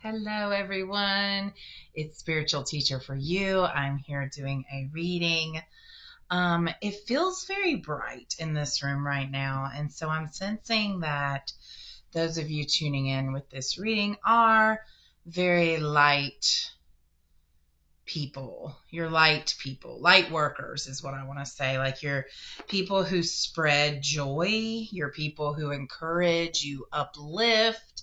Hello, everyone. It's Spiritual Teacher for You. I'm here doing a reading. It feels very bright in this room right now, and so I'm sensing that those of you tuning in with this reading are very light people. You're light people. Light workers is what I want to say. Like you're people who spread joy. You're people who encourage, you uplift.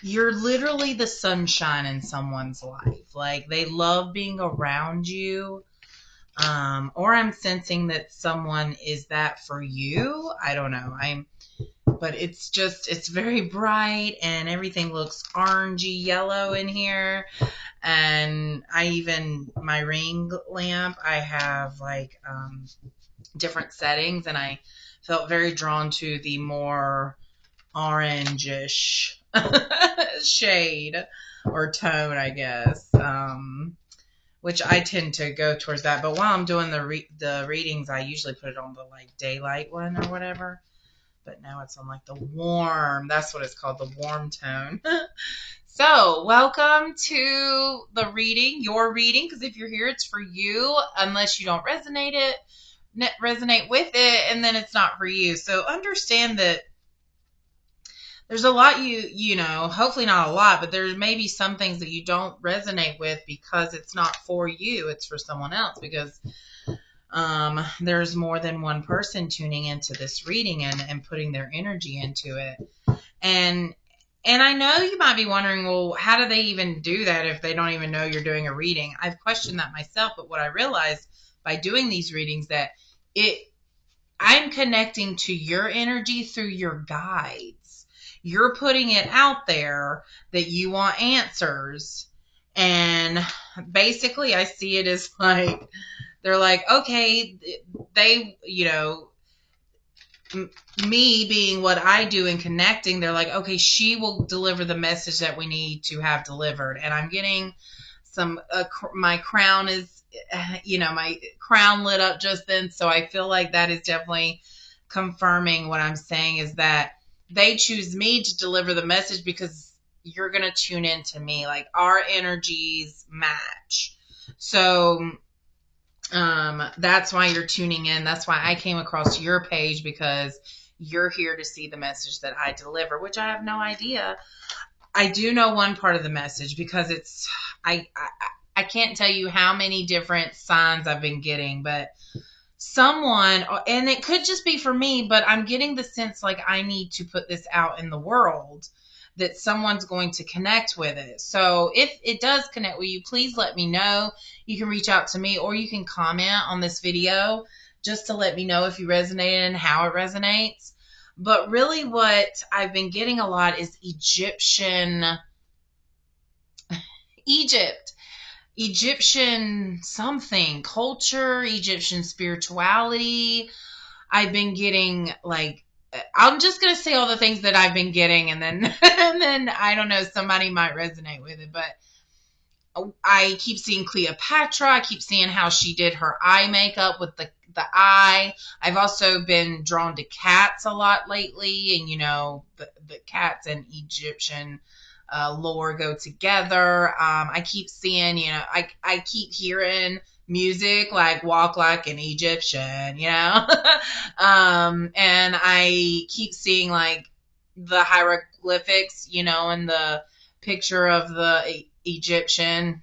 You're literally the sunshine in someone's life. Like they love being around you. Or I'm sensing that someone is that for you. I don't know. But it's very bright and everything looks orangey yellow in here. And my ring lamp, I have like different settings, and I felt very drawn to the more orangish shade or tone, I guess, which I tend to go towards that. But while I'm doing the readings, I usually put it on the like daylight one or whatever. But now it's on like the warm. That's what it's called, the warm tone. So, welcome to the reading, your reading, because if you're here, it's for you, unless you don't resonate with it, and then it's not for you. So, understand that there's a lot you know, hopefully not a lot, but there may be some things that you don't resonate with because it's not for you, it's for someone else, because there's more than one person tuning into this reading and putting their energy into it. And I know you might be wondering, well, how do they even do that if they don't even know you're doing a reading? I've questioned that myself, but what I realized by doing these readings that I'm connecting to your energy through your guides. You're putting it out there that you want answers. And basically I see it as like, they're like, okay, they, me being what I do in connecting, they're like, okay, she will deliver the message that we need to have delivered. And I'm getting my crown is, my crown lit up just then. So I feel like that is definitely confirming what I'm saying, is that they choose me to deliver the message because you're going to tune into me. Like our energies match. So that's why you're tuning in. That's why I came across your page, because you're here to see the message that I deliver, which I have no idea. I do know one part of the message because I can't tell you how many different signs I've been getting, but someone, and it could just be for me, but I'm getting the sense like I need to put this out in the world, that someone's going to connect with it. So if it does connect with you, please let me know. You can reach out to me, or you can comment on this video just to let me know if you resonated and how it resonates. But really what I've been getting a lot is Egyptian something, culture, Egyptian spirituality. I've been getting like, I'm just going to say all the things that I've been getting, and then and then I don't know, somebody might resonate with it, but I keep seeing Cleopatra. I keep seeing how she did her eye makeup with the eye. I've also been drawn to cats a lot lately, and the cats and Egyptian lore go together. I keep seeing, I keep hearing music like walk like an Egyptian, and I keep seeing like the hieroglyphics, in the picture of the Egyptian,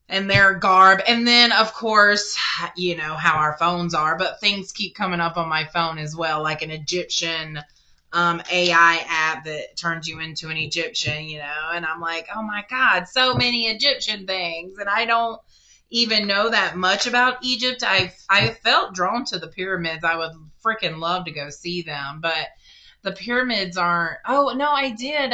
and their garb. And then of course, how our phones are, but things keep coming up on my phone as well, like an Egyptian AI app that turns you into an Egyptian, and I'm like, oh my God, so many Egyptian things. And I don't even know that much about Egypt. I felt drawn to the pyramids. I would freaking love to go see them, but the pyramids aren't. Oh no, I did.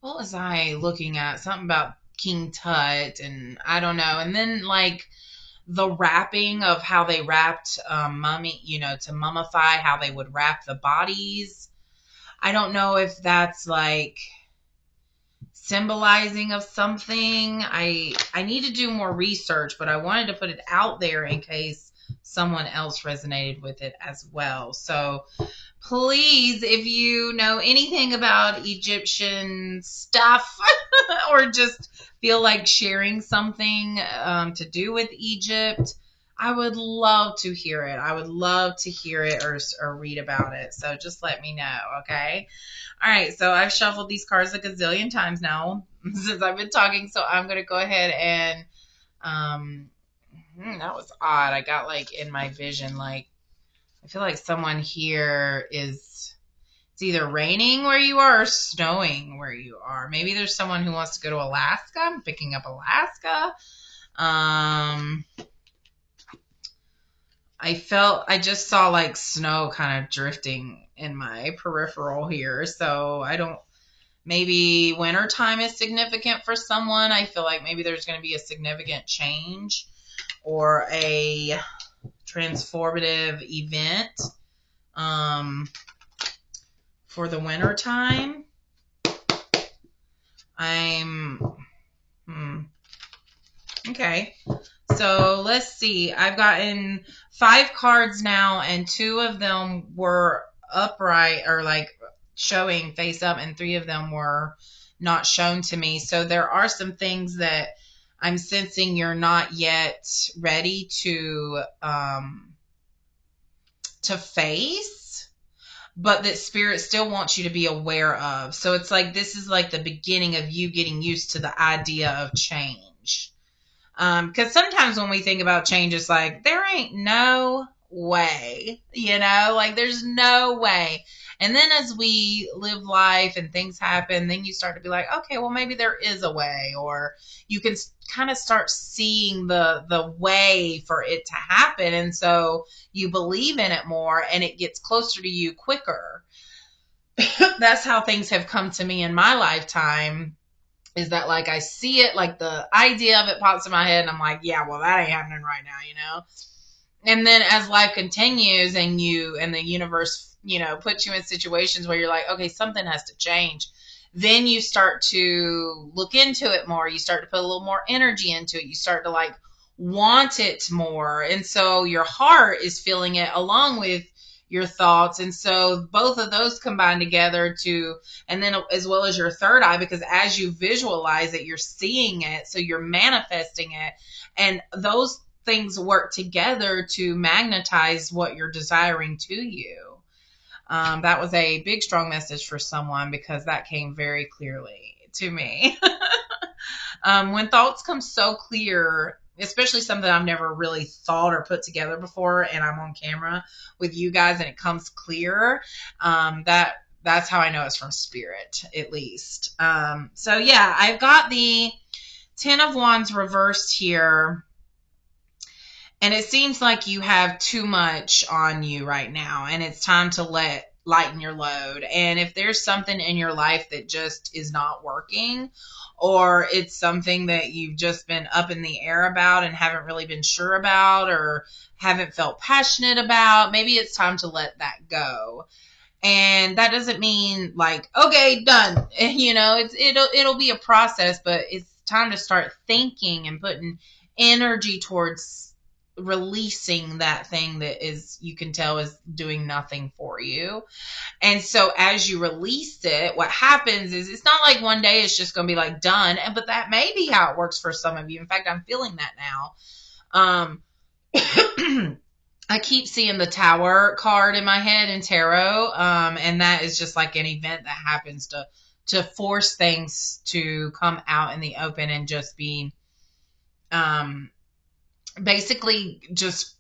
What was I looking at? Something about King Tut, and I don't know. And then like the wrapping of how they wrapped mummy, to mummify, how they would wrap the bodies. I don't know if that's like symbolizing of something. I need to do more research, but I wanted to put it out there in case someone else resonated with it as well. So please, if you know anything about Egyptian stuff or just feel like sharing something to do with Egypt, I would love to hear it. I would love to hear it or read about it. So just let me know, okay? All right, so I've shuffled these cards a gazillion times now since I've been talking, so I'm going to go ahead and, that was odd. I got like in my vision, like, I feel like someone here it's either raining where you are or snowing where you are. Maybe there's someone who wants to go to Alaska. I'm picking up Alaska. I just saw like snow kind of drifting in my peripheral here. So maybe wintertime is significant for someone. I feel like maybe there's going to be a significant change or a transformative event for the winter time. Okay. So let's see. I've gotten 5 cards now, and 2 of them were upright or like showing face up, and 3 of them were not shown to me. So there are some things that I'm sensing you're not yet ready to face, but that spirit still wants you to be aware of. So it's like this is like the beginning of you getting used to the idea of change. Because sometimes when we think about change, it's like, there ain't no way, like there's no way. And then as we live life and things happen, then you start to be like, okay, well, maybe there is a way, or you can kind of start seeing the way for it to happen. And so you believe in it more and it gets closer to you quicker. That's how things have come to me in my lifetime. Is that like I see it, like the idea of it pops in my head, and I'm like, yeah, well, that ain't happening right now, And then as life continues and the universe, puts you in situations where you're like, okay, something has to change. Then you start to look into it more. You start to put a little more energy into it. You start to like want it more. And so your heart is feeling it along with your thoughts. And so both of those combine together and then as well as your third eye, because as you visualize it, you're seeing it. So you're manifesting it. And those things work together to magnetize what you're desiring to you. That was a big, strong message for someone because that came very clearly to me. When thoughts come so clear, especially something I've never really thought or put together before, and I'm on camera with you guys and it comes clear, that's how I know it's from spirit, at least. So yeah, I've got the 10 of Wands reversed here. And it seems like you have too much on you right now, and it's time to lighten your load. And if there's something in your life that just is not working, or it's something that you've just been up in the air about and haven't really been sure about or haven't felt passionate about, maybe it's time to let that go. And that doesn't mean like, okay, done. It'll be a process, but it's time to start thinking and putting energy towards releasing that thing that is, you can tell, is doing nothing for you. And so as you release it, what happens is it's not like one day it's just going to be like done, but that may be how it works for some of you. In fact, I'm feeling that now. I keep seeing the Tower card in my head in tarot, and that is just like an event that happens to force things to come out in the open and just be basically just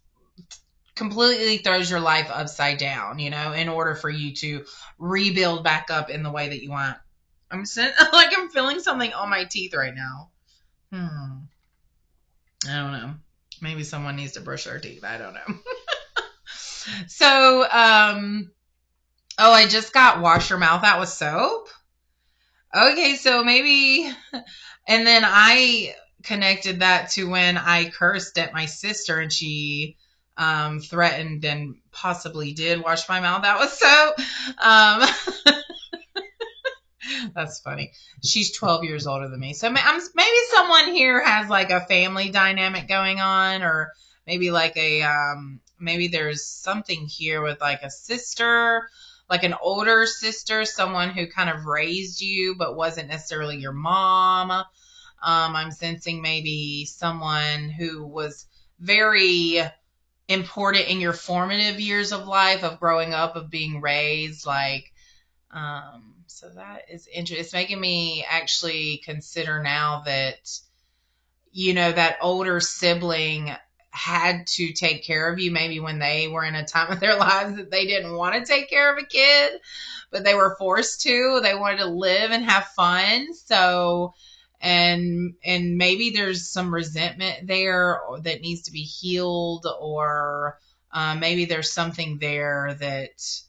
completely throws your life upside down, in order for you to rebuild back up in the way that you want. I'm feeling something on my teeth right now. I don't know. Maybe someone needs to brush their teeth. I don't know. So, I just got wash your mouth out with soap. Okay, so maybe, and then I connected that to when I cursed at my sister and she threatened and possibly did wash my mouth out with soap. That's funny. She's 12 years older than me. So maybe someone here has like a family dynamic going on, or maybe like maybe there's something here with like a sister, like an older sister, someone who kind of raised you but wasn't necessarily your mom. I'm sensing maybe someone who was very important in your formative years of life, of growing up, of being raised. Like, so that is interesting. It's making me actually consider now that, that older sibling had to take care of you maybe when they were in a time of their lives that they didn't want to take care of a kid, but they were forced to. They wanted to live and have fun. So, and maybe there's some resentment there that needs to be healed, or maybe there's something there that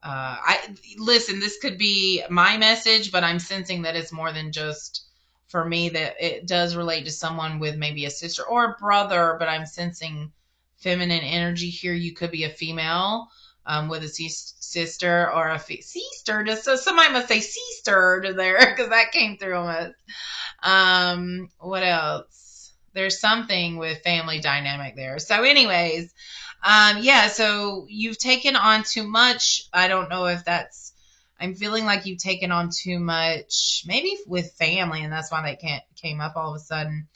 I listen, this could be my message, but I'm sensing that it's more than just for me, that it does relate to someone with maybe a sister or a brother, but I'm sensing feminine energy here. You could be a female with a sister or a sister. Just so somebody must say sister there because that came through almost. What else? There's something with family dynamic there. So anyways, yeah, so you've taken on too much. I don't know if I'm feeling like you've taken on too much, maybe with family, and that's why they came up all of a sudden.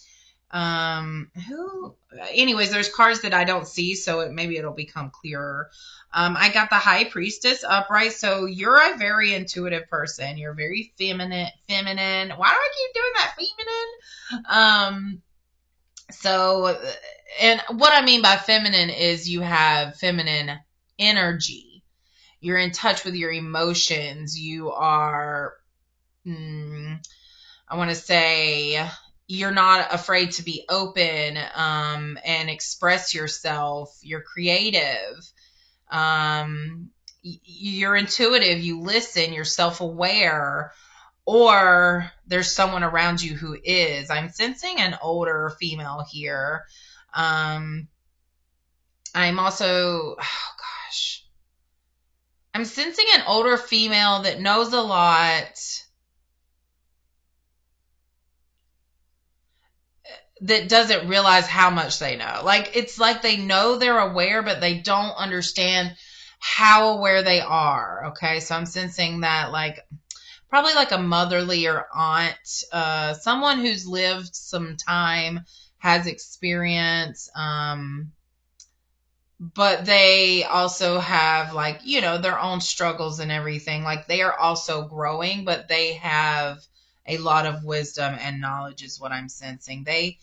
Anyways, there's cards that I don't see, so maybe it'll become clearer. I got the High Priestess upright, so you're a very intuitive person. You're very feminine. Why do I keep doing that, feminine? So, and what I mean by feminine is you have feminine energy. You're in touch with your emotions. You are, I want to say, you're not afraid to be open and express yourself. You're creative. You're intuitive. You listen. You're self-aware. Or there's someone around you who is. I'm sensing an older female here. I'm also, oh gosh. I'm sensing an older female that knows a lot, that doesn't realize how much they know. Like, it's like they know they're aware, but they don't understand how aware they are. Okay. So I'm sensing that, like, probably like a motherly or aunt, someone who's lived some time, has experience, but they also have, like, their own struggles and everything. Like, they are also growing, but they have a lot of wisdom and knowledge is what I'm sensing. They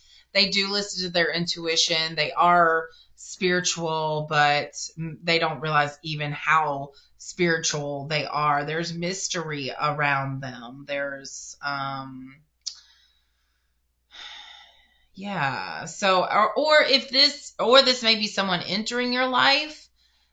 do listen to their intuition. They are spiritual, but they don't realize even how spiritual they are. There's mystery around them. There's yeah. So, or if this may be someone entering your life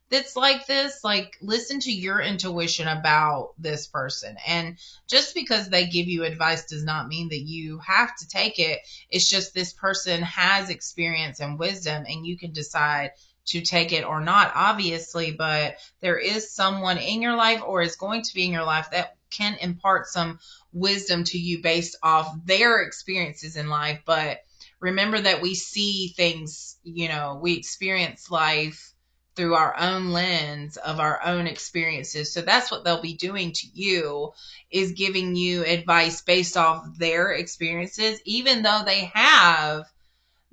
that's like this, like, listen to your intuition about this person. And just because they give you advice does not mean that you have to take it. It's just this person has experience and wisdom, and you can decide to take it or not, obviously. But there is someone in your life, or is going to be in your life, that can impart some wisdom to you based off their experiences in life. But remember that we see things, we experience life through our own lens of our own experiences. So that's what they'll be doing to you, is giving you advice based off their experiences, even though they have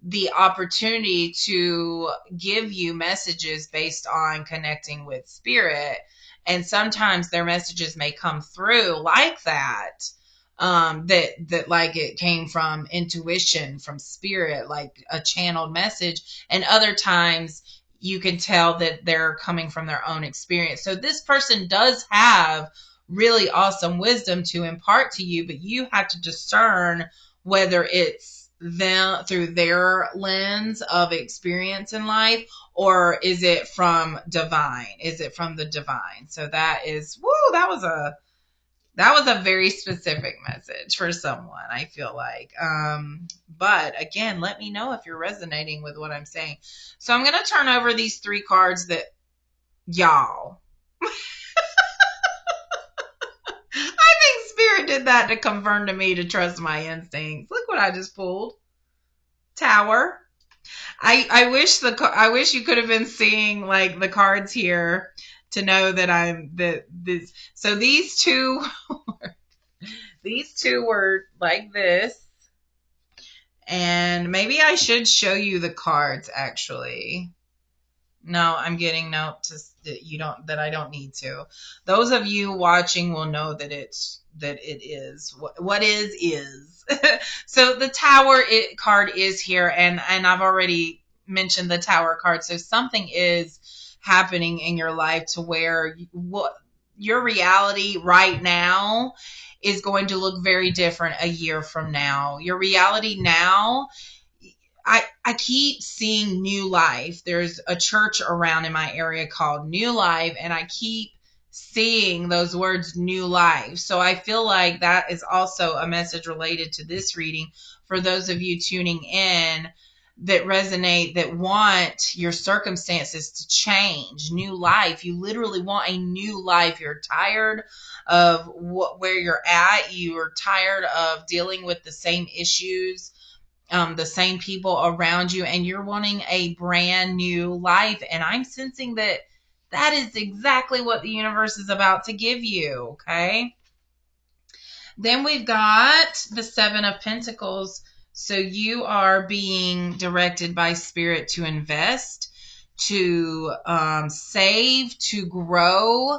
the opportunity to give you messages based on connecting with spirit. And sometimes their messages may come through like that. That like it came from intuition, from spirit, like a channeled message. And other times you can tell that they're coming from their own experience. So this person does have really awesome wisdom to impart to you, but you have to discern whether it's them through their lens of experience in life, or is it from divine? Is it from the divine? So that is, that was a very specific message for someone, I feel like. But again, let me know if you're resonating with what I'm saying. So I'm going to turn over these 3 cards that, y'all, I think Spirit did that to confirm to me to trust my instincts. Look what I just pulled. Tower. I wish you could have been seeing like the cards here to know that I'm that this. So these two were like this, and maybe I should show you the cards actually. No, I'm getting no that you don't that I don't need to. Those of you watching will know that it is what is. So the tower card is here, and I've already mentioned the tower card. So something is happening in your life to where what your reality right now is going to look very different a year from now. Your reality now, I keep seeing New Life. There's a church around in my area called New Life, and I keep seeing those words New Life. So I feel like that is also a message related to this reading for those of you tuning in that resonate, that want your circumstances to change. New life. You literally want a new life. You're tired of where you're at. You are tired of dealing with the same issues, the same people around you, and you're wanting a brand new life. And I'm sensing that that is exactly what the universe is about to give you. Okay. Then we've got the Seven of Pentacles. So you are being directed by Spirit to invest, to save, to grow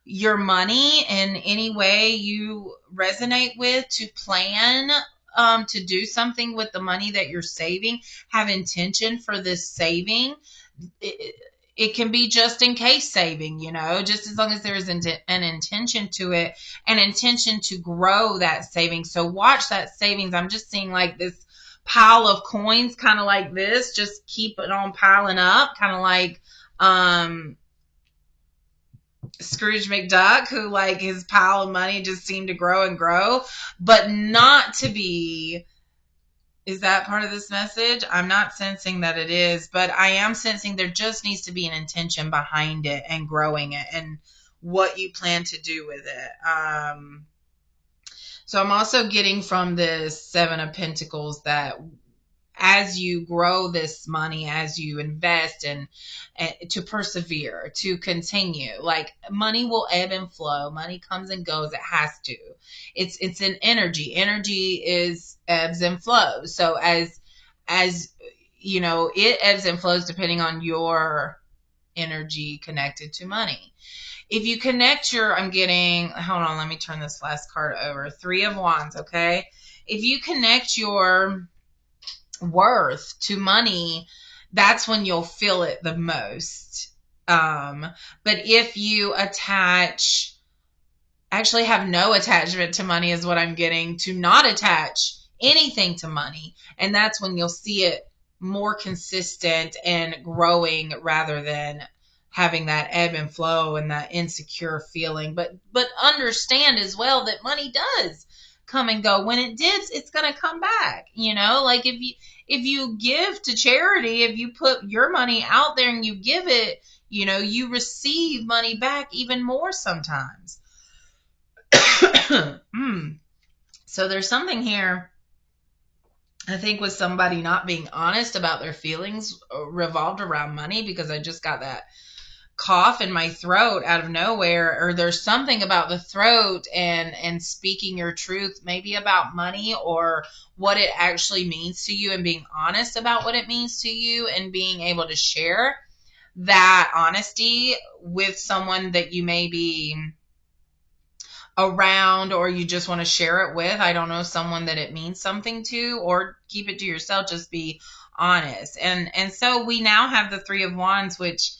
your money in any way you resonate with, to plan, to do something with the money that you're saving. Have intention for this saving. It can be just in case saving, just as long as there's an intention to it, an intention to grow that savings. So watch that savings. I'm just seeing like this pile of coins, kind of like this, just keep it on piling up, kind of like Scrooge McDuck, who like his pile of money just seemed to grow and grow, but not to be. Is that part of this message? I'm not sensing that it is, but I am sensing there just needs to be an intention behind it and growing it and what you plan to do with it. So I'm also getting from this Seven of Pentacles that as you grow this money, as you invest and to persevere, to continue, like money will ebb and flow. Money comes and goes. It has to. It's an energy. Energy is ebbs and flows. So as it ebbs and flows depending on your energy connected to money. If you connect I'm getting, hold on, let me turn this last card over. Three of Wands, okay? If you connect your worth to money, that's when you'll feel it the most. But if you actually have no attachment to money is what I'm getting, to not attach anything to money, and that's when you'll see it more consistent and growing rather than having that ebb and flow and that insecure feeling. But understand as well that money does come and go. When it dips, it's going to come back. Like if you give to charity, if you put your money out there and you give it, you receive money back even more sometimes. So there's something here, I think, with somebody not being honest about their feelings revolved around money, because I just got that cough in my throat out of nowhere, or there's something about the throat and speaking your truth, maybe about money or what it actually means to you, and being honest about what it means to you, and being able to share that honesty with someone that you may be around, or you just want to share it with. I don't know, someone that it means something to, or keep it to yourself. Just be honest. And so we now have the Three of Wands, which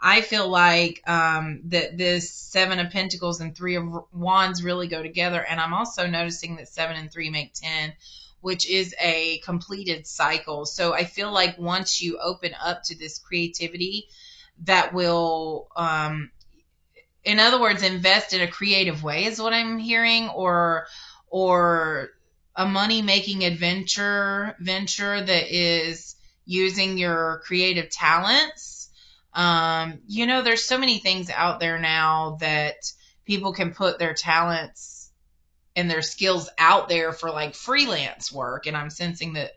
I feel like that this Seven of Pentacles and Three of Wands really go together. And I'm also noticing that 7 and 3 make 10, which is a completed cycle. So I feel like once you open up to this creativity that will, in other words, invest in a creative way is what I'm hearing, or a money-making venture that is using your creative talents. There's so many things out there now that people can put their talents and there's skills out there for like freelance work, and I'm sensing that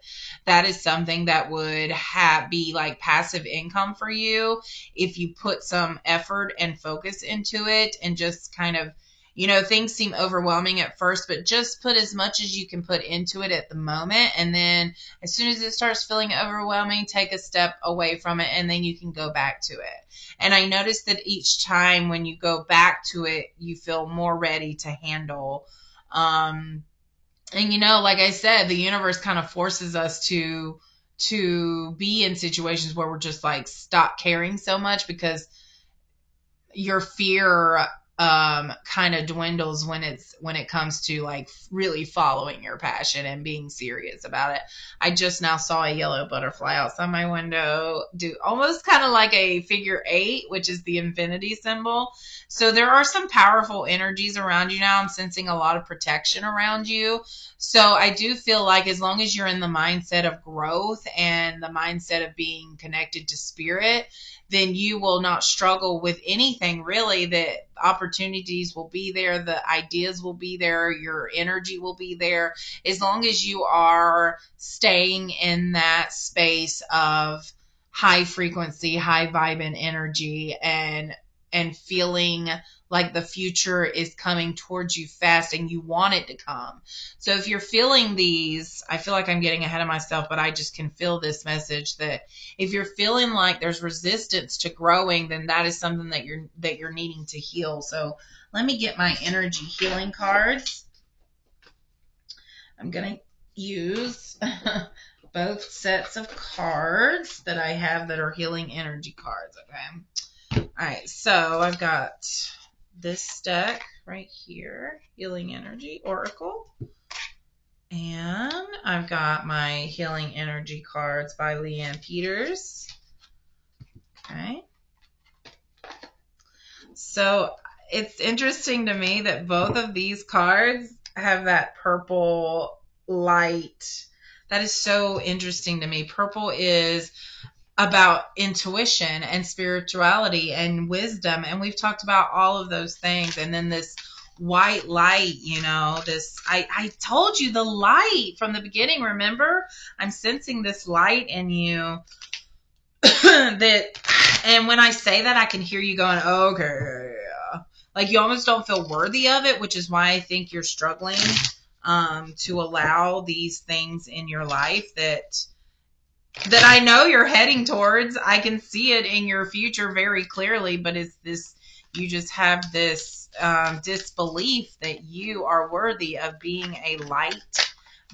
that is something that would be like passive income for you if you put some effort and focus into it, and just kind of, things seem overwhelming at first, but just put as much as you can put into it at the moment, and then as soon as it starts feeling overwhelming, take a step away from it, and then you can go back to it. And I noticed that each time when you go back to it, you feel more ready to handle. And like I said, the universe kind of forces us to be in situations where we're just like stop caring so much, because your fear kind of dwindles when it comes to like really following your passion and being serious about it. I just now saw a yellow butterfly outside my window do almost kind of like a figure 8, which is the infinity symbol. So there are some powerful energies around you now. I'm sensing a lot of protection around you. So I do feel like as long as you're in the mindset of growth and the mindset of being connected to spirit, then you will not struggle with anything really. That opportunities will be there, the ideas will be there, your energy will be there, as long as you are staying in that space of high frequency, high vibe energy, and feeling like the future is coming towards you fast and you want it to come. So if you're feeling these, I feel like I'm getting ahead of myself, but I just can feel this message that if you're feeling like there's resistance to growing, then that is something that you're needing to heal. So let me get my energy healing cards. I'm going to use both sets of cards that I have that are healing energy cards. Okay. All right. So I've got this deck right here, Healing Energy Oracle. And I've got my Healing Energy cards by Leanne Peters. Okay. So it's interesting to me that both of these cards have that purple light. That is so interesting to me. Purple is about intuition and spirituality and wisdom, and we've talked about all of those things. And then this white light, this, I told you the light from the beginning. Remember, I'm sensing this light in you and when I say that, I can hear you going, okay, like you almost don't feel worthy of it, which is why I think you're struggling to allow these things in your life that I know you're heading towards. I can see it in your future very clearly, but it's this, you just have this disbelief that you are worthy of being a light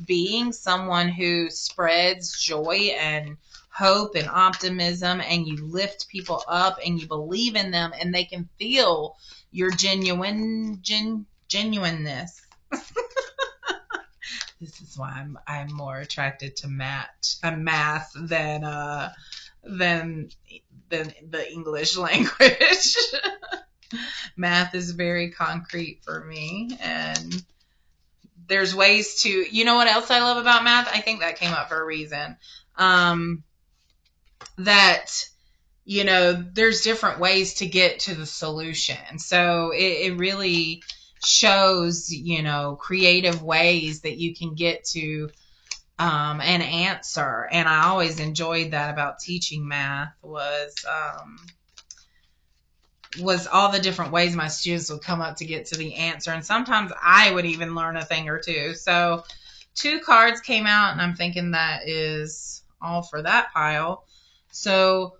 being, someone who spreads joy and hope and optimism, and you lift people up and you believe in them and they can feel your genuineness. This is why I'm more attracted to math than the English language. Math is very concrete for me, and there's ways to, what else I love about math? I think that came up for a reason. That, there's different ways to get to the solution. So it really shows, creative ways that you can get to an answer. And I always enjoyed that about teaching math was all the different ways my students would come up to get to the answer. And sometimes I would even learn a thing or two. So 2 cards came out, and I'm thinking that is all for that pile. So,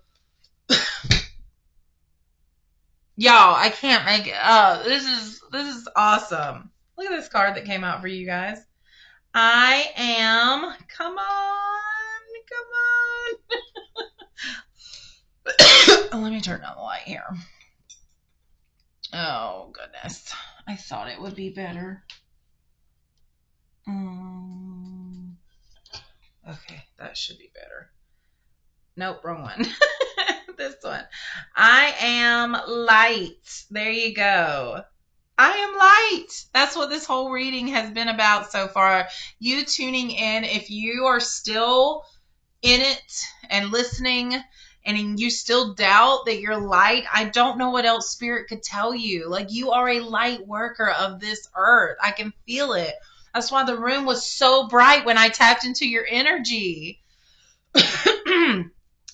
y'all, I can't make it. Oh, this is awesome. Look at this card that came out for you guys. I am, come on. Let me turn down the light here. Oh, goodness. I thought it would be better. Okay, that should be better. Nope, wrong one. This one. I am light. There you go. I am light. That's what this whole reading has been about so far. You tuning in, if you are still in it and listening and you still doubt that you're light, I don't know what else spirit could tell you. Like, you are a light worker of this earth. I can feel it. That's why the room was so bright when I tapped into your energy.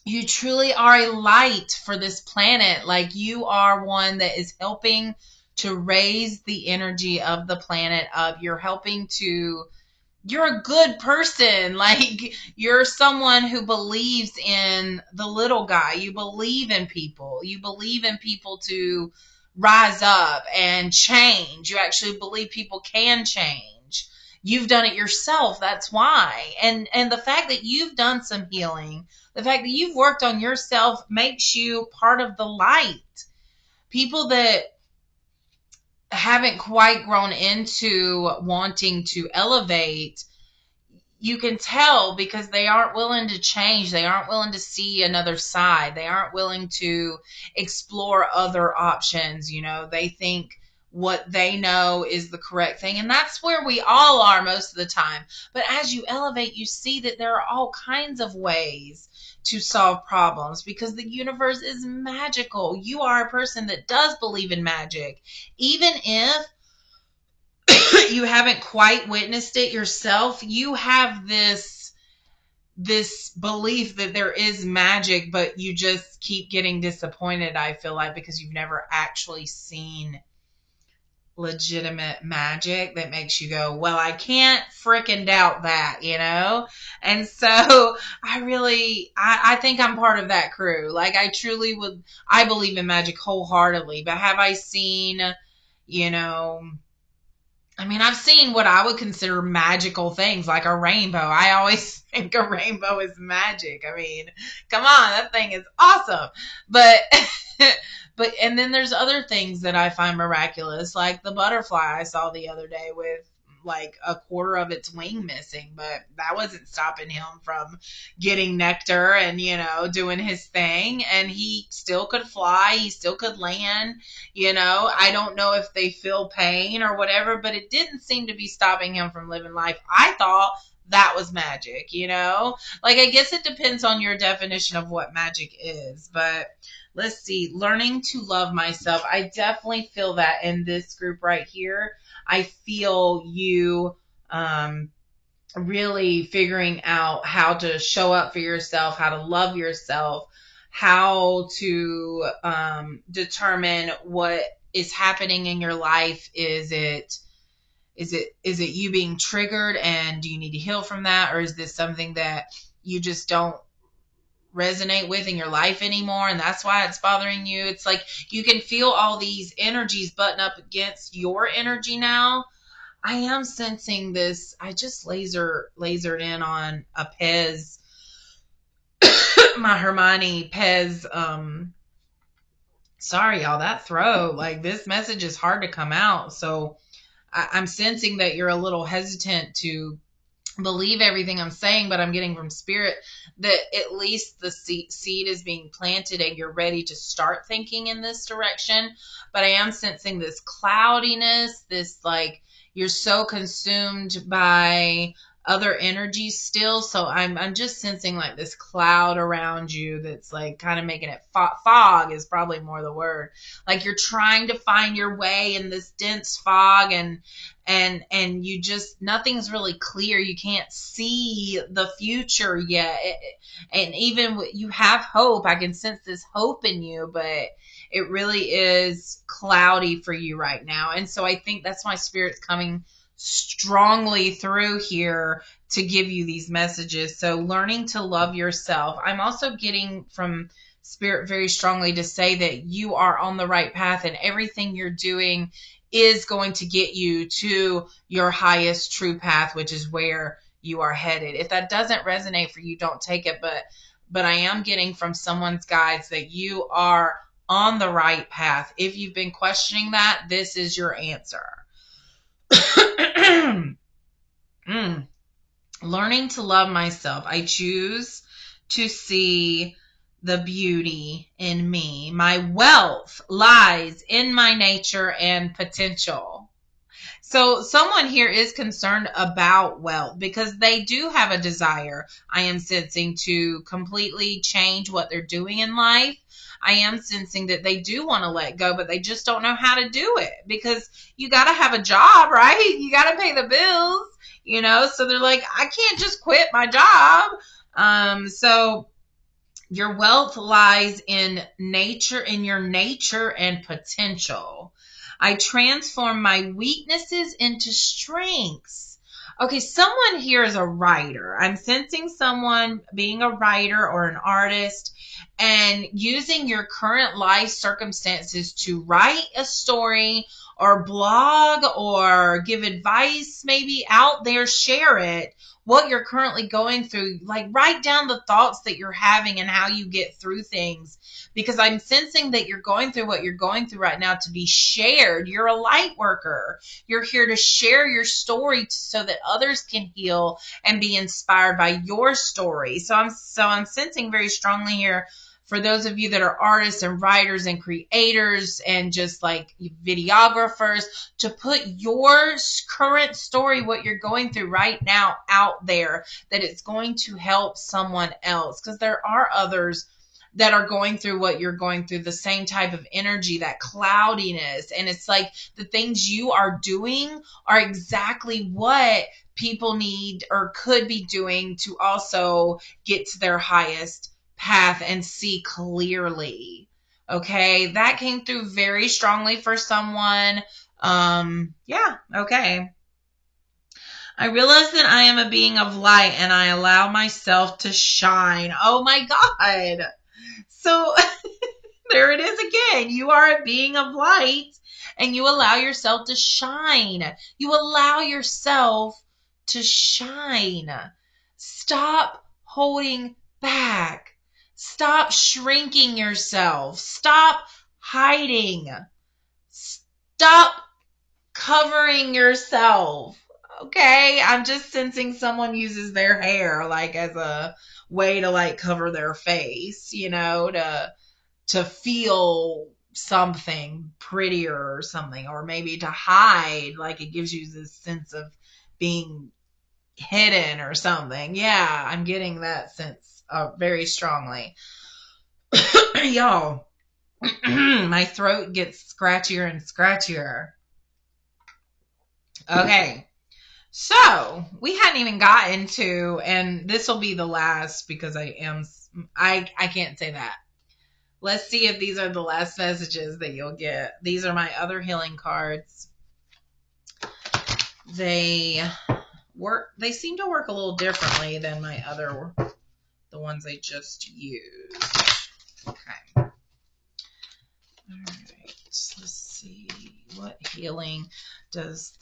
You truly are a light for this planet. Like, you are one that is helping to raise the energy of the planet up. You're helping to, you're a good person. Like, you're someone who believes in the little guy. You believe in people. You believe in people to rise up and change. You actually believe people can change. You've done it yourself. That's why. And the fact that you've done some healing, the fact that you've worked on yourself makes you part of the light. People that haven't quite grown into wanting to elevate, you can tell because they aren't willing to change. They aren't willing to see another side. They aren't willing to explore other options. You know, they think what they know is the correct thing. And that's where we all are most of the time. But as you elevate, you see that there are all kinds of ways to solve problems because the universe is magical. You are a person that does believe in magic. Even if you haven't quite witnessed it yourself, you have this belief that there is magic, but you just keep getting disappointed, I feel like, because you've never actually seen legitimate magic that makes you go, well, I can't freaking doubt that, you know? And so I think I'm part of that crew. Like, I believe in magic wholeheartedly, but have I seen, you know, I mean, I've seen what I would consider magical things, like a rainbow. I always think a rainbow is magic. I mean, come on, that thing is awesome. But, and then there's other things that I find miraculous, like the butterfly I saw the other day with like a quarter of its wing missing, but that wasn't stopping him from getting nectar and, you know, doing his thing. And he still could fly. He still could land. You know, I don't know if they feel pain or whatever, but it didn't seem to be stopping him from living life. I thought that was magic, you know? Like, I guess it depends on your definition of what magic is. But let's see, learning to love myself. I definitely feel that in this group right here. I feel you really figuring out how to show up for yourself, how to love yourself, how to determine what is happening in your life. Is it you being triggered and do you need to heal from that, or is this something that you just don't resonate with in your life anymore and that's why it's bothering you? It's like you can feel all these energies button up against your energy now. I am sensing this. I just lasered in on a Pez, my Hermione Pez. Sorry, y'all, that throat. Like, this message is hard to come out. So I'm sensing that you're a little hesitant to believe everything I'm saying, but I'm getting from spirit that at least the seed is being planted and you're ready to start thinking in this direction. But I am sensing this cloudiness, this like you're so consumed by other energies still. So I'm just sensing like this cloud around you that's like kind of making it fog is probably more the word. Like you're trying to find your way in this dense fog and you just, nothing's really clear. You can't see the future yet. And even you have hope. I can sense this hope in you, but it really is cloudy for you right now. And so I think that's why Spirit's coming strongly through here to give you these messages. So learning to love yourself. I'm also getting from Spirit very strongly to say that you are on the right path and everything you're doing is going to get you to your highest true path, which is where you are headed. If that doesn't resonate for you, don't take it. But I am getting from someone's guides that you are on the right path. If you've been questioning that, this is your answer. Learning to love myself. I choose to see the beauty in me. My wealth lies in my nature and potential. So someone here is concerned about wealth because they do have a desire, I am sensing, to completely change what they're doing in life. I am sensing that they do want to let go, but they just don't know how to do it because you got to have a job, right? You got to pay the bills, So they're like, I can't just quit my job. So your wealth lies in nature, in your nature and potential. I transform my weaknesses into strengths. Okay, someone here is a writer. I'm sensing someone being a writer or an artist and using your current life circumstances to write a story or blog or give advice maybe out there, share it, what you're currently going through. Like, write down the thoughts that you're having and how you get through things, because I'm sensing that you're going through what you're going through right now to be shared. You're a light worker. You're here to share your story so that others can heal and be inspired by your story. So I'm sensing very strongly here, for those of you that are artists and writers and creators and just like videographers, to put your current story, what you're going through right now, out there, that it's going to help someone else, because there are others that are going through what you're going through, the same type of energy, that cloudiness. And it's like the things you are doing are exactly what people need or could be doing to also get to their highest path and see clearly. Okay, that came through very strongly for someone. Yeah, okay. I realize that I am a being of light and I allow myself to shine. Oh my God. So there it is again. You are a being of light and you allow yourself to shine. You allow yourself to shine. Stop holding back. Stop shrinking yourself. Stop hiding. Stop covering yourself. Okay, I'm just sensing someone uses their hair like as a way to like cover their face, to feel something prettier or something, or maybe to hide, like it gives you this sense of being hidden or something. Yeah, I'm getting that sense very strongly. Y'all, my throat gets scratchier and scratchier. Okay. So we hadn't even gotten to, and this will be the last because I can't say that. Let's see if these are the last messages that you'll get. These are my other healing cards. They seem to work a little differently than the ones I just used. Okay. All right. Let's see. What healing does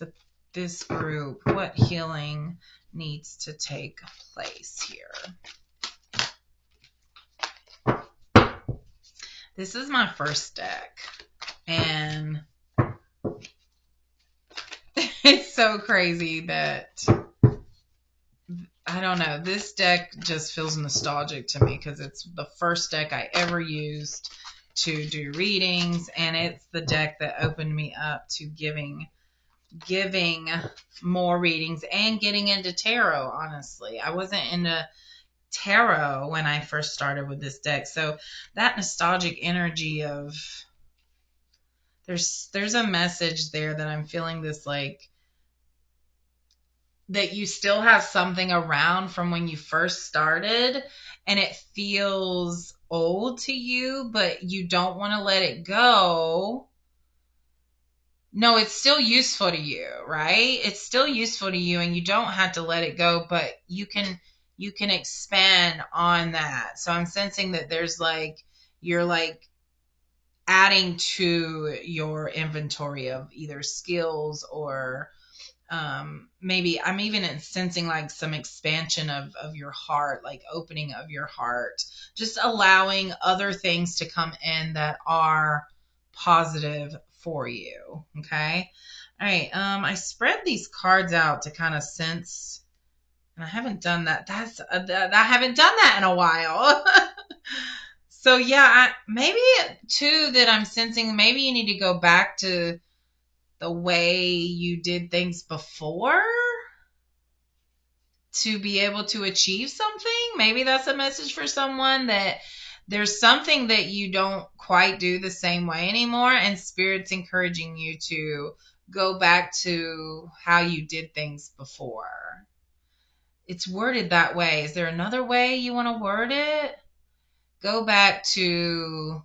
this group, what healing needs to take place here? This is my first deck, and it's so crazy that, I don't know, this deck just feels nostalgic to me because it's the first deck I ever used to do readings, and it's the deck that opened me up to giving more readings and getting into tarot. Honestly, I wasn't into tarot when I first started with this deck, so that nostalgic energy of there's a message there that I'm feeling, this like that you still have something around from when you first started and it feels old to you, but you don't want to let it go. No, it's still useful to you, right? It's still useful to you and you don't have to let it go, but you can expand on that. So I'm sensing that there's like, you're like adding to your inventory of either skills or maybe I'm even sensing like some expansion of your heart, like opening of your heart, just allowing other things to come in that are positive for you. Okay. All right. I spread these cards out to kind of sense, and I haven't done that. I haven't done that in a while. So yeah, maybe too that I'm sensing, maybe you need to go back to the way you did things before to be able to achieve something. Maybe that's a message for someone, that there's something that you don't quite do the same way anymore, and Spirit's encouraging you to go back to how you did things before. It's worded that way. Is there another way you want to word it? Go back to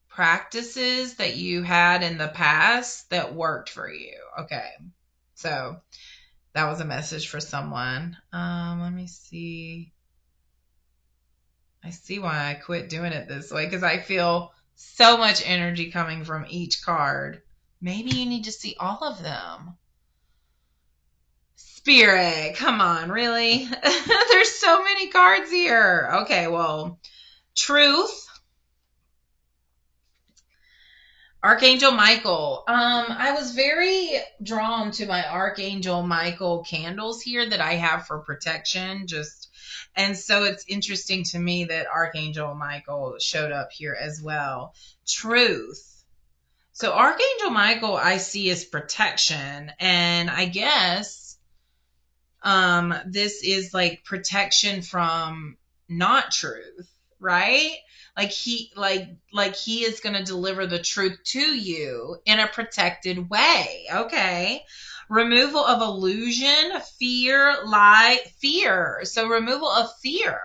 practices that you had in the past that worked for you. Okay. So that was a message for someone. Let me see. I see why I quit doing it this way, because I feel so much energy coming from each card. Maybe you need to see all of them. Spirit, come on, really? There's so many cards here. Okay, well, truth. Archangel Michael. I was very drawn to my Archangel Michael candles here that I have for protection. And so it's interesting to me that Archangel Michael showed up here as well. Truth. So Archangel Michael I see as protection, and I guess this is like protection from not truth, right? Like he is going to deliver the truth to you in a protected way. Okay. Removal of illusion, fear, lie, fear. So removal of fear.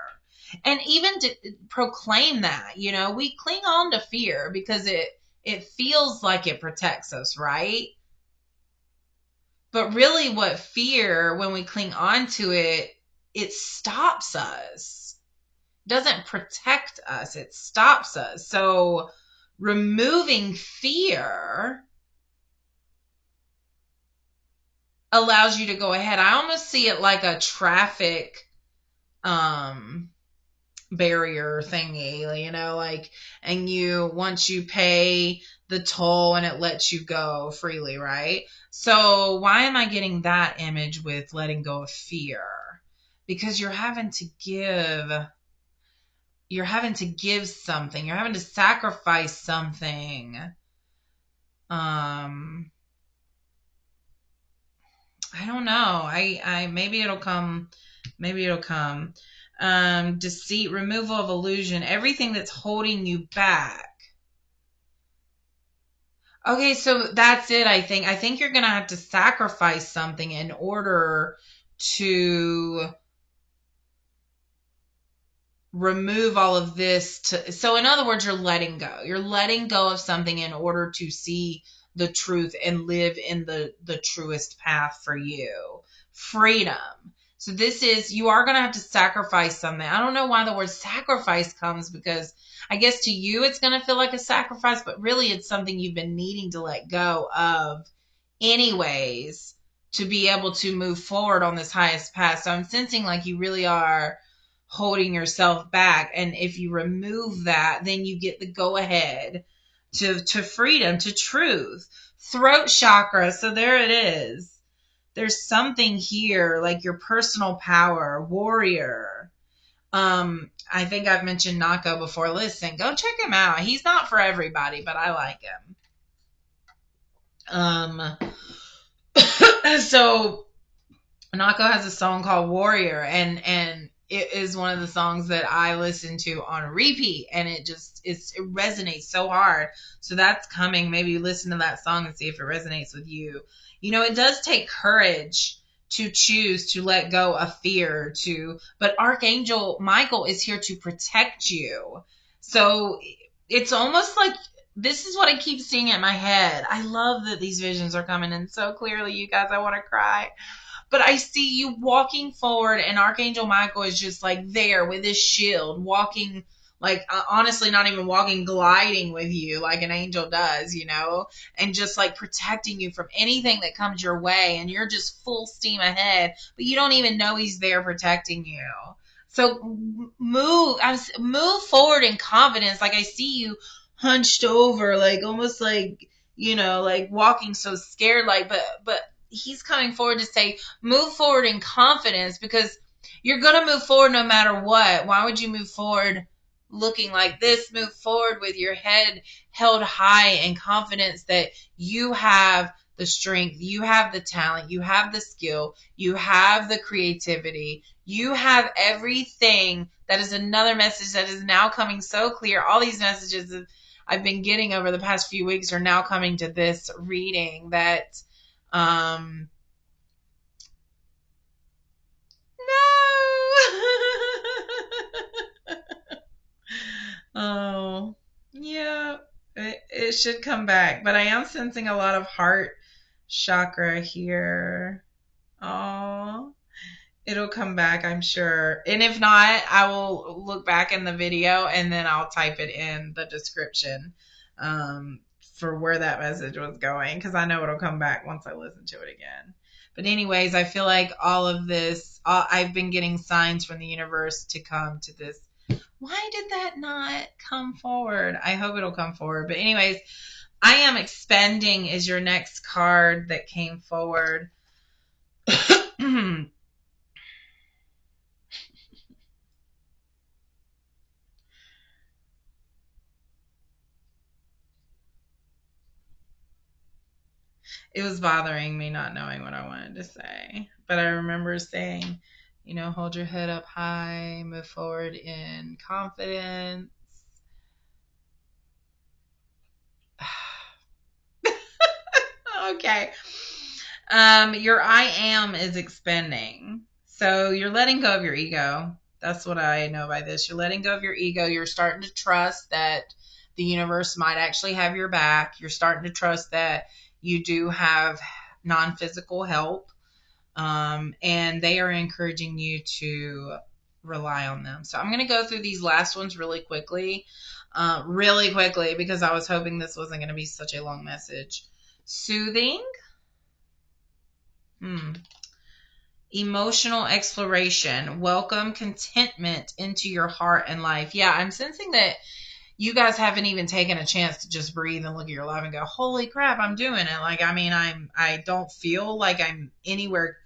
And even to proclaim that, we cling on to fear because it feels like it protects us, right? But really what fear, when we cling on to it, it stops us. It doesn't protect us. It stops us. So removing fear allows you to go ahead. I almost see it like a traffic barrier thingy, and once you pay the toll and it lets you go freely, right? So why am I getting that image with letting go of fear? Because you're having to give something, you're having to sacrifice something. I don't know. I maybe it'll come. Deceit, removal of illusion, everything that's holding you back. Okay, so that's it, I think you're going to have to sacrifice something in order to remove all of this. So in other words, you're letting go. You're letting go of something in order to see the truth and live in the truest path for you. Freedom. So you are going to have to sacrifice something. I don't know why the word sacrifice comes, because I guess to you it's going to feel like a sacrifice, but really it's something you've been needing to let go of anyways to be able to move forward on this highest path. So I'm sensing like you really are holding yourself back. And if you remove that, then you get the go ahead to freedom, to truth. Throat chakra. So there it is. There's something here like your personal power, warrior. I think I've mentioned Nako before. Listen, go check him out. He's not for everybody, but I like him. So Nako has a song called Warrior, and it is one of the songs that I listen to on repeat, and it resonates so hard. So that's coming. Maybe listen to that song and see if it resonates with you. It does take courage to choose to let go of fear, but Archangel Michael is here to protect you. So it's almost like, this is what I keep seeing in my head. I love that these visions are coming in so clearly, you guys. I want to cry. But I see you walking forward, and Archangel Michael is just like there with his shield, walking, like honestly not even walking, gliding with you like an angel does, and just like protecting you from anything that comes your way, and you're just full steam ahead, but you don't even know he's there protecting you. So move forward in confidence. Like I see you hunched over, like almost like, like walking so scared, like, but he's coming forward to say, move forward in confidence, because you're going to move forward no matter what. Why would you move forward looking like this, move forward with your head held high and confidence that you have the strength, you have the talent, you have the skill, you have the creativity, you have everything. That is another message that is now coming so clear. All these messages that I've been getting over the past few weeks are now coming to this reading that no. Oh, yeah, it should come back. But I am sensing a lot of heart chakra here. Oh, it'll come back, I'm sure. And if not, I will look back in the video and then I'll type it in the description for where that message was going, because I know it'll come back once I listen to it again. But anyways, I feel like all of this, I've been getting signs from the universe to come to this. Why did that not come forward? I hope it'll come forward. But anyways, I am expending is your next card that came forward. It was bothering me not knowing what I wanted to say. But I remember saying, hold your head up high, move forward in confidence. Okay. Your I am is expending. So you're letting go of your ego. That's what I know by this. You're letting go of your ego. You're starting to trust that the universe might actually have your back. You're starting to trust that you do have non-physical help. And they are encouraging you to rely on them. So I'm going to go through these last ones really quickly, because I was hoping this wasn't going to be such a long message. Soothing. Emotional exploration. Welcome contentment into your heart and life. Yeah, I'm sensing that you guys haven't even taken a chance to just breathe and look at your life and go, holy crap, I'm doing it. I don't feel like I'm anywhere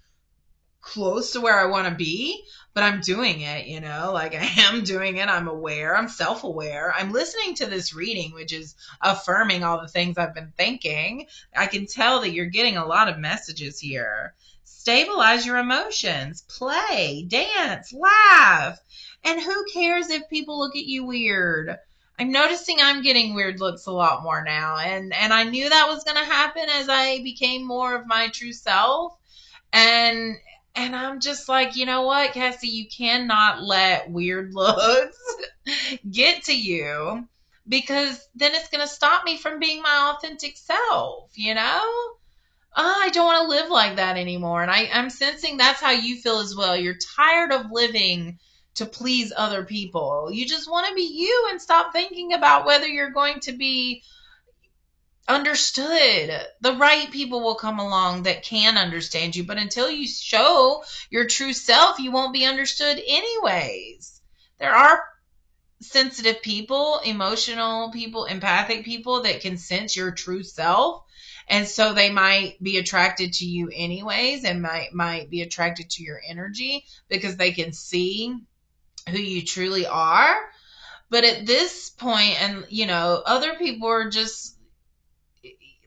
close to where I want to be, but I'm doing it, I am doing it. I'm aware. I'm self-aware. I'm listening to this reading, which is affirming all the things I've been thinking. I can tell that you're getting a lot of messages here. Stabilize your emotions, play, dance, laugh. And who cares if people look at you weird? I'm noticing I'm getting weird looks a lot more now. And I knew that was going to happen as I became more of my true self. And I'm just like, you know what, Cassie, you cannot let weird looks get to you, because then it's going to stop me from being my authentic self, I don't want to live like that anymore. And I'm sensing that's how you feel as well. You're tired of living to please other people. You just want to be you and stop thinking about whether you're going to be understood. The right people will come along that can understand you, but until you show your true self, you won't be understood anyways. There are sensitive people, emotional people, empathic people that can sense your true self, and so they might be attracted to you anyways, and might be attracted to your energy because they can see who you truly are. But at this point, and other people are just,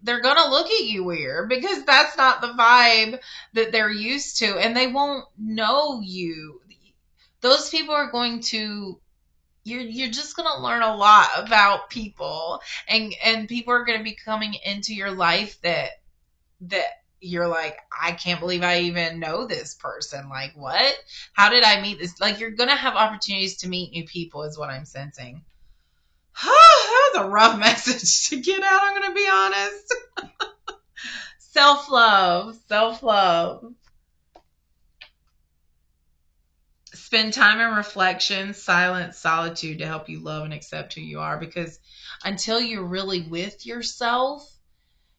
they're going to look at you weird because that's not the vibe that they're used to, and they won't know you. Those people are going to, you're just going to learn a lot about people, and people are going to be coming into your life that you're like, I can't believe I even know this person. Like, what? How did I meet this? Like, you're going to have opportunities to meet new people is what I'm sensing. That was a rough message to get out, I'm going to be honest. Self-love. Spend time in reflection, silence, solitude to help you love and accept who you are, because until you're really with yourself,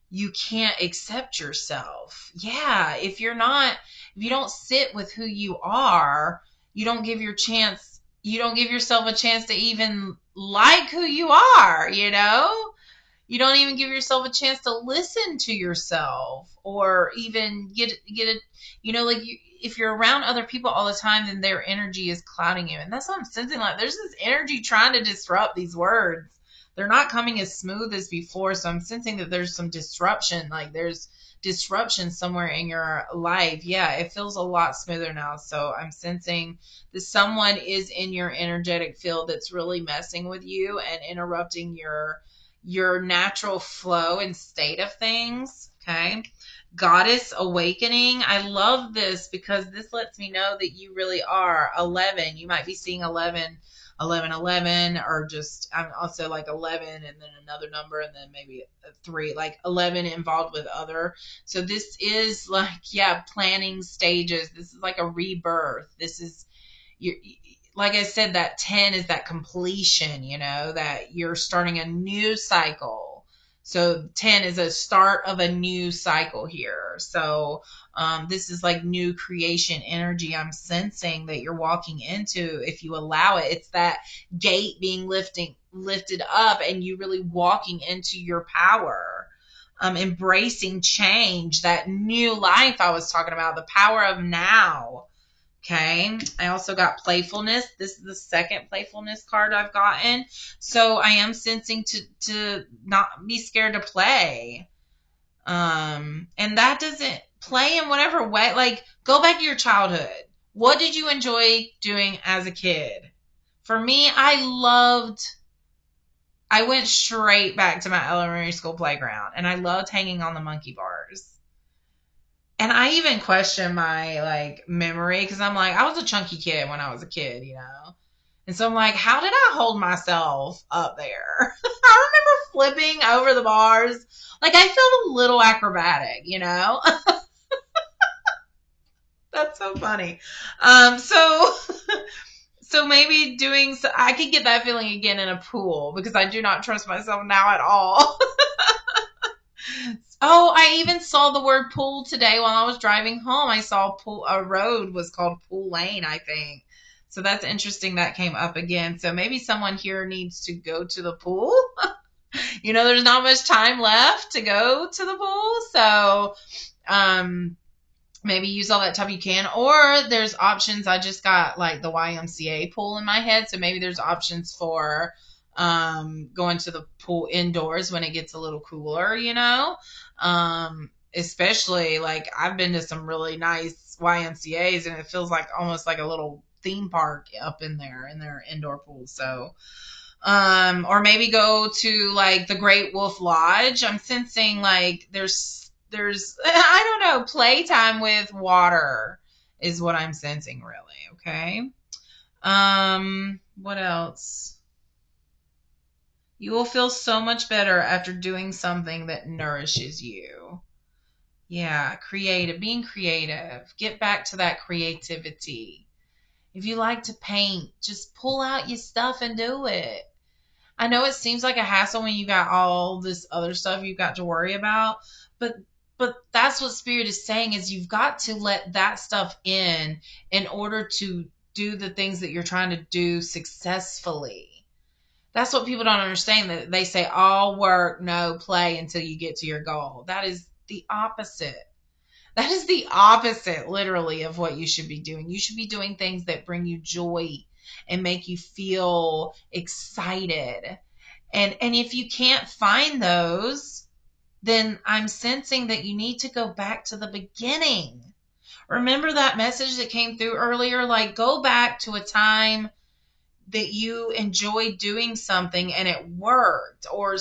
you can't accept yourself. Yeah, if you don't sit with who you are, you don't give yourself a chance to even like who you are, You don't even give yourself a chance to listen to yourself or even get a, like if you're around other people all the time, then their energy is clouding you. And that's what I'm sensing. Like there's this energy trying to disrupt these words. They're not coming as smooth as before. So I'm sensing that there's some disruption. Like there's disruption somewhere in your life. Yeah, it feels a lot smoother now. So I'm sensing that someone is in your energetic field that's really messing with you and interrupting your natural flow and state of things. Okay. Goddess awakening. I love this because this lets me know that you really are 11. You might be seeing 11, 11, 11, or just, I'm also like 11 and then another number and then maybe a 3, like 11 involved with other. So this is like, yeah, planning stages. This is like a rebirth. This is, you like I said, that 10 is that completion, that you're starting a new cycle. So 10 is a start of a new cycle here. So this is like new creation energy I'm sensing that you're walking into if you allow it. It's that gate being lifted up and you really walking into your power. Embracing change, that new life I was talking about, the power of now. Okay. I also got playfulness. This is the second playfulness card I've gotten. So I am sensing to not be scared to play. And that doesn't play in whatever way. Like go back to your childhood. What did you enjoy doing as a kid? For me, I went straight back to my elementary school playground and I loved hanging on the monkey bars. And I even question my like memory because I'm like, I was a chunky kid when I was a kid, And so I'm like, how did I hold myself up there? I remember flipping over the bars. Like I felt a little acrobatic, That's so funny. So so maybe I could get that feeling again in a pool because I do not trust myself now at all. Oh, I even saw the word pool today while I was driving home. I saw a road was called Pool Lane, I think. So that's interesting that came up again. So maybe someone here needs to go to the pool. There's not much time left to go to the pool. So maybe use all that time you can. Or there's options. I just got like the YMCA pool in my head. So maybe there's options for going to the pool indoors when it gets a little cooler, especially like I've been to some really nice YMCA's and it feels like almost like a little theme park up in their indoor pool. So, or maybe go to like the Great Wolf Lodge. I'm sensing like there's, I don't know, playtime with water is what I'm sensing really. Okay. What else? You will feel so much better after doing something that nourishes you. Yeah, being creative. Get back to that creativity. If you like to paint, just pull out your stuff and do it. I know it seems like a hassle when you got all this other stuff you've got to worry about, but that's what Spirit is saying is you've got to let that stuff in order to do the things that you're trying to do successfully. That's what people don't understand. That they say all work, no play until you get to your goal. That is the opposite. That is the opposite, literally, of what you should be doing. You should be doing things that bring you joy and make you feel excited. And if you can't find those, then I'm sensing that you need to go back to the beginning. Remember that message that came through earlier? Like, go back to a time that you enjoyed doing something and it worked, or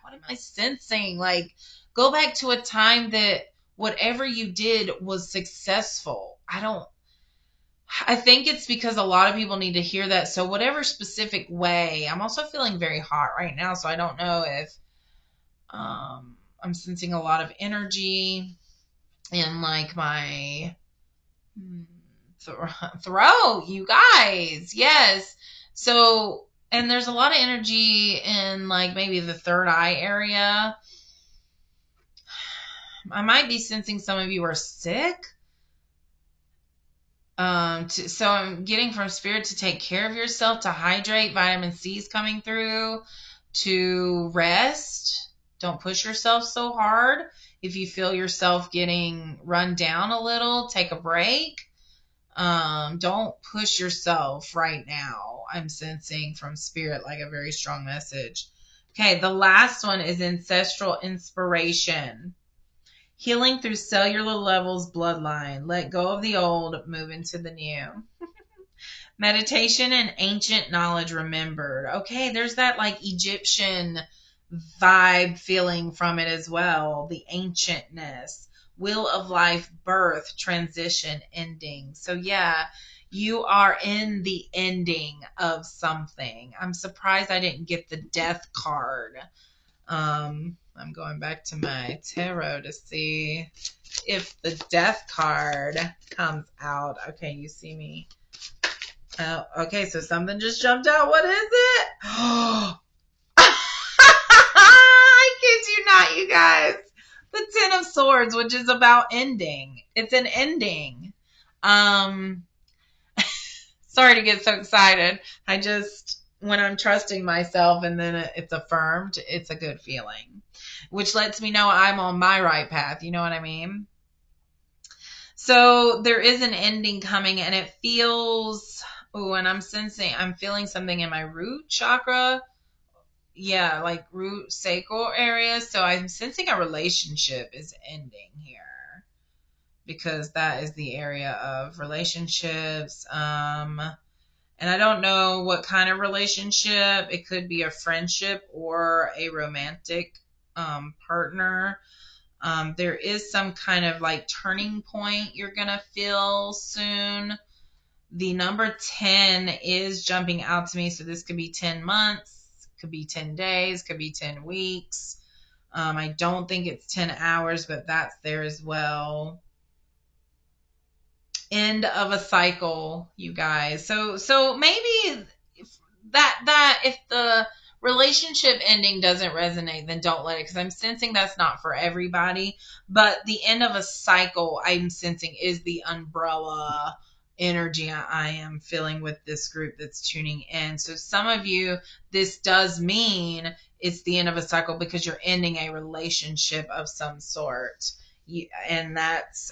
what am I sensing? Like, go back to a time that whatever you did was successful. I think it's because a lot of people need to hear that. So whatever specific way, I'm also feeling very hot right now. So I don't know if I'm sensing a lot of energy in like my throat, you guys. Yes. So, and there's a lot of energy in like maybe the third eye area. I might be sensing some of you are sick. So I'm getting from Spirit to take care of yourself, to hydrate. Vitamin C is coming through, to rest. Don't push yourself so hard. If you feel yourself getting run down a little, take a break. Don't push yourself right now. I'm sensing from spirit like a very strong message. Okay, the last one is ancestral inspiration. Healing through cellular levels, bloodline. Let go of the old, move into the new. Meditation and ancient knowledge remembered. Okay, there's that like Egyptian vibe feeling from it as well. The ancientness. Wheel of life, birth, transition, ending. So yeah, you are in the ending of something. I'm surprised I didn't get the death card. I'm going back to my tarot to see if the death card comes out. Okay, you see me. Oh, okay, so something just jumped out. What is it? I kid you not, you guys. The Ten of Swords, which is about ending. It's an ending. Sorry to get so excited. When I'm trusting myself and then it's affirmed, it's a good feeling, which lets me know I'm on my right path. You know what I mean? So there is an ending coming, and it feels, and I'm feeling something in my root chakra. Yeah, like root sacral area. So I'm sensing a relationship is ending here, because that is the area of relationships. And I don't know what kind of relationship. It could be a friendship or a romantic partner. There is some kind of like turning point you're going to feel soon. The number 10 is jumping out to me. So this could be 10 months, could be 10 days, could be 10 weeks. I don't think it's 10 hours, but that's there as well. End of a cycle, you guys. So maybe if the relationship ending doesn't resonate, then don't let it, because I'm sensing that's not for everybody. But the end of a cycle, I'm sensing, is the umbrella energy I am feeling with this group that's tuning in. So some of you, this does mean it's the end of a cycle because you're ending a relationship of some sort. And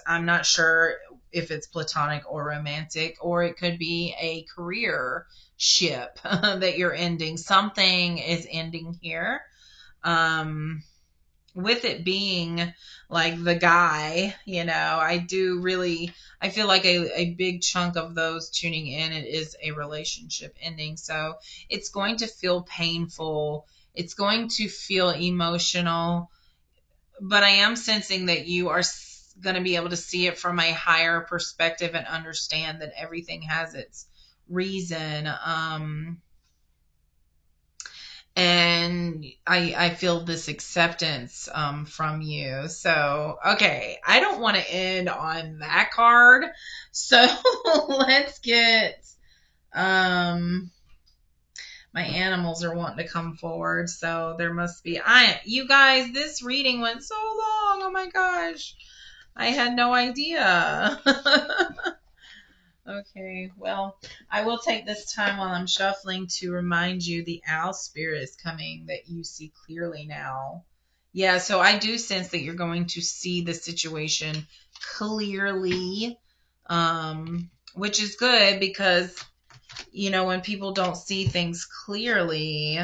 I'm not sure if it's platonic or romantic, or it could be a career ship that you're ending. Something is ending here. With it being like the guy, I feel like a big chunk of those tuning in, it is a relationship ending. So it's going to feel painful. It's going to feel emotional. But I am sensing that you are going to be able to see it from a higher perspective and understand that everything has its reason. And I feel this acceptance from you. So, okay, I don't want to end on that card. So let's get... my animals are wanting to come forward, so there must be... You guys, this reading went so long. Oh my gosh. I had no idea. Okay, well, I will take this time while I'm shuffling to remind you the owl spirit is coming, that you see clearly now. Yeah, so I do sense that you're going to see the situation clearly, which is good, because when people don't see things clearly,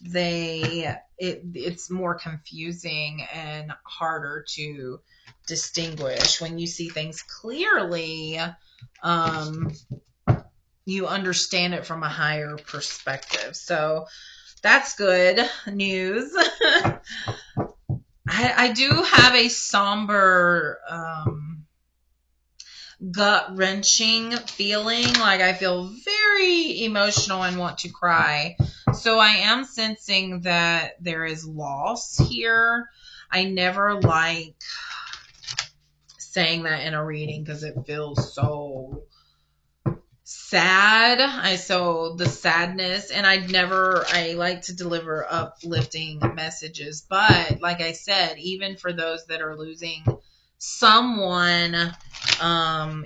it's more confusing and harder to distinguish. When you see things clearly, you understand it from a higher perspective. So that's good news. I do have a somber, gut-wrenching feeling, like I feel very emotional and want to cry. So I am sensing that there is loss here. I never like saying that in a reading because it feels so sad. So the sadness, and I like to deliver uplifting messages. But like I said, even for those that are losing someone,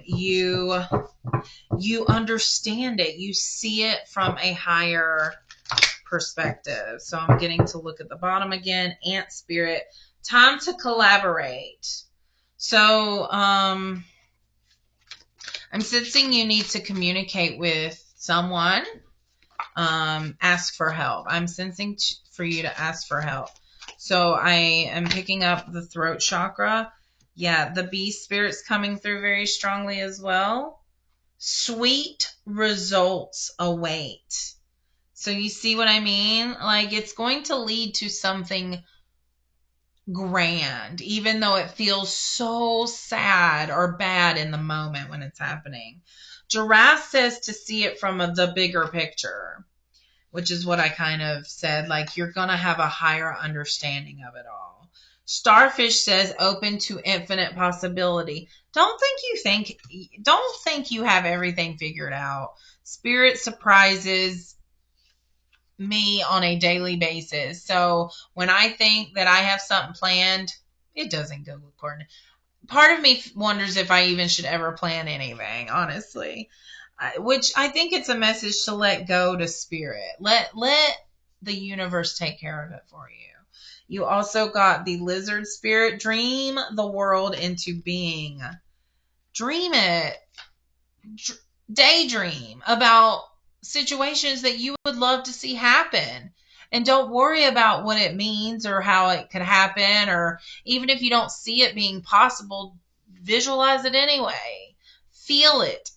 you understand it. You see it from a higher perspective. So I'm getting to look at the bottom again. Ant spirit. Time to collaborate. So I'm sensing you need to communicate with someone. Ask for help. I'm sensing for you to ask for help. So I am picking up the throat chakra. Yeah, the bee spirit's coming through very strongly as well. Sweet results await. So you see what I mean? Like, it's going to lead to something grand, even though it feels so sad or bad in the moment when it's happening. Giraffe says to see it from the bigger picture, which is what I kind of said. Like, you're going to have a higher understanding of it all. Starfish says open to infinite possibility. Don't think you have everything figured out. Spirit surprises me on a daily basis. So when I think that I have something planned, it doesn't go according. Part of me wonders if I even should ever plan anything, honestly. Which I think it's a message to let go to spirit. Let the universe take care of it for you. You also got the lizard spirit. Dream the world into being. Dream it. Daydream about situations that you would love to see happen. And don't worry about what it means or how it could happen, or even if you don't see it being possible, visualize it anyway. Feel it.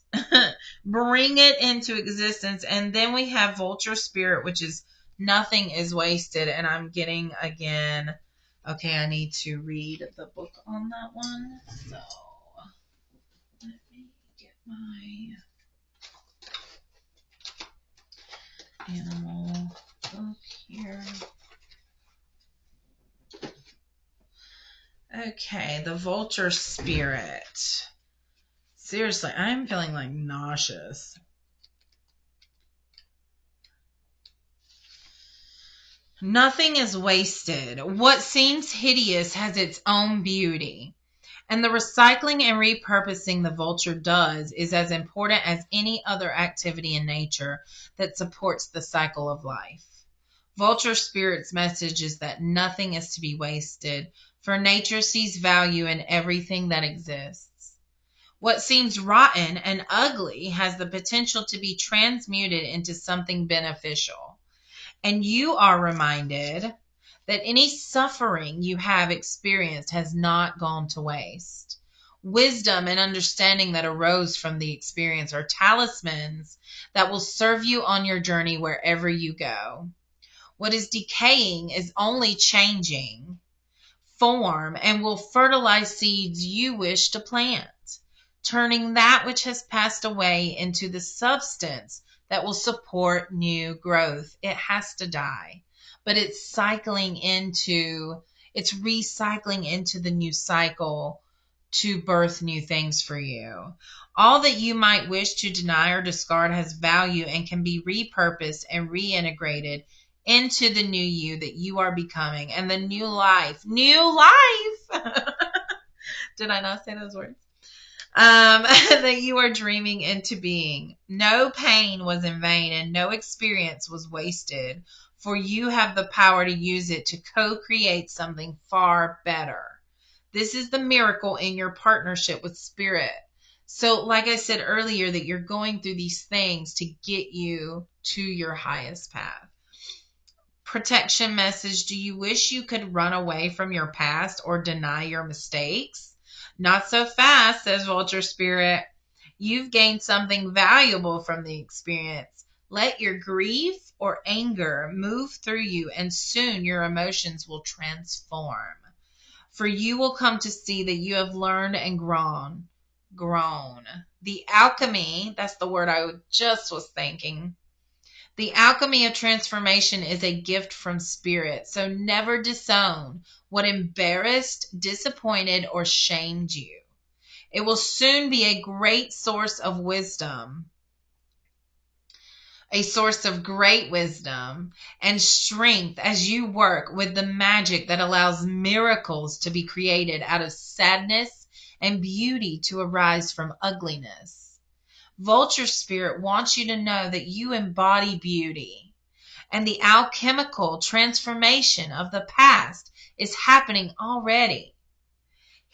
Bring it into existence. And then we have vulture spirit, which is nothing is wasted. And I'm getting again, okay, I need to read the book on that one. So let me get my animal book here. Okay, the vulture spirit. Seriously, I'm feeling like nauseous. Nothing is wasted. What seems hideous has its own beauty. And the recycling and repurposing the vulture does is as important as any other activity in nature that supports the cycle of life. Vulture spirit's message is that nothing is to be wasted, for nature sees value in everything that exists. What seems rotten and ugly has the potential to be transmuted into something beneficial. And you are reminded that any suffering you have experienced has not gone to waste. Wisdom and understanding that arose from the experience are talismans that will serve you on your journey wherever you go. What is decaying is only changing form and will fertilize seeds you wish to plant, turning that which has passed away into the substance that will support new growth. It has to die, but it's recycling into the new cycle to birth new things for you. All that you might wish to deny or discard has value and can be repurposed and reintegrated into the new you that you are becoming, and the new life. Did I not say those words? That you are dreaming into being. No pain was in vain and no experience was wasted, for you have the power to use it to co-create something far better. This is the miracle in your partnership with spirit. So like I said earlier, that you're going through these things to get you to your highest path. Protection message. Do you wish you could run away from your past or deny your mistakes? Not so fast, says Vulture Spirit. You've gained something valuable from the experience. Let your grief or anger move through you, and soon your emotions will transform. For you will come to see that you have learned and grown. The alchemy, that's the word I just was thinking. The alchemy of transformation is a gift from spirit, so never disown what embarrassed, disappointed, or shamed you. It will soon be a great source of wisdom, a source of great wisdom and strength as you work with the magic that allows miracles to be created out of sadness and beauty to arise from ugliness. Vulture Spirit wants you to know that you embody beauty And the alchemical transformation of the past is happening already.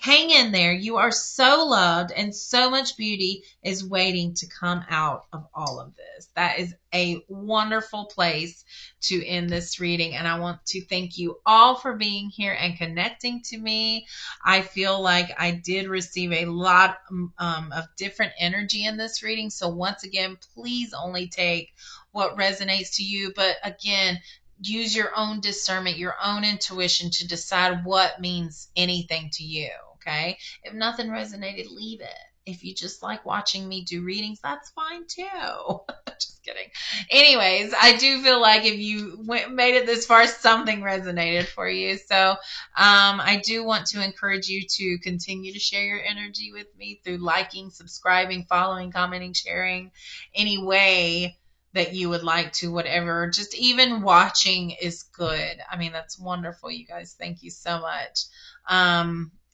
Hang in there. You are so loved, and so much beauty is waiting to come out of all of this. That is a wonderful place to end this reading. And I want to thank you all for being here and connecting to me. I feel like I did receive a lot of different energy in this reading. So, once again, please only take what resonates to you. But again, use your own discernment, your own intuition to decide what means anything to you. Okay. If nothing resonated, leave it. If you just like watching me do readings, that's fine too. Just kidding. Anyways, I do feel like if you made it this far, something resonated for you. So I do want to encourage you to continue to share your energy with me through liking, subscribing, following, commenting, sharing, any way that you would like to, whatever. Just even watching is good. I mean, that's wonderful, you guys. Thank you so much.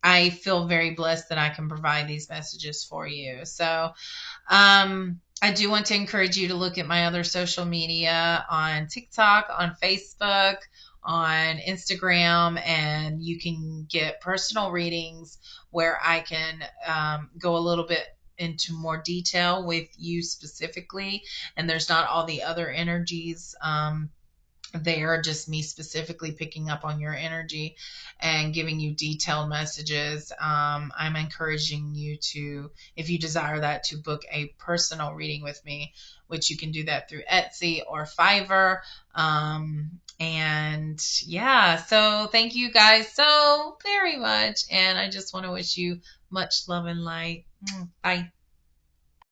I feel very blessed that I can provide these messages for you. So, I do want to encourage you to look at my other social media on TikTok, on Facebook, on Instagram, and you can get personal readings where I can go a little bit into more detail with you specifically. And there's not all the other energies. They are just me specifically picking up on your energy and giving you detailed messages. I'm encouraging you to, if you desire that, to book a personal reading with me, which you can do that through Etsy or Fiverr. And yeah, so thank you guys so very much. And I just want to wish you much love and light. Bye.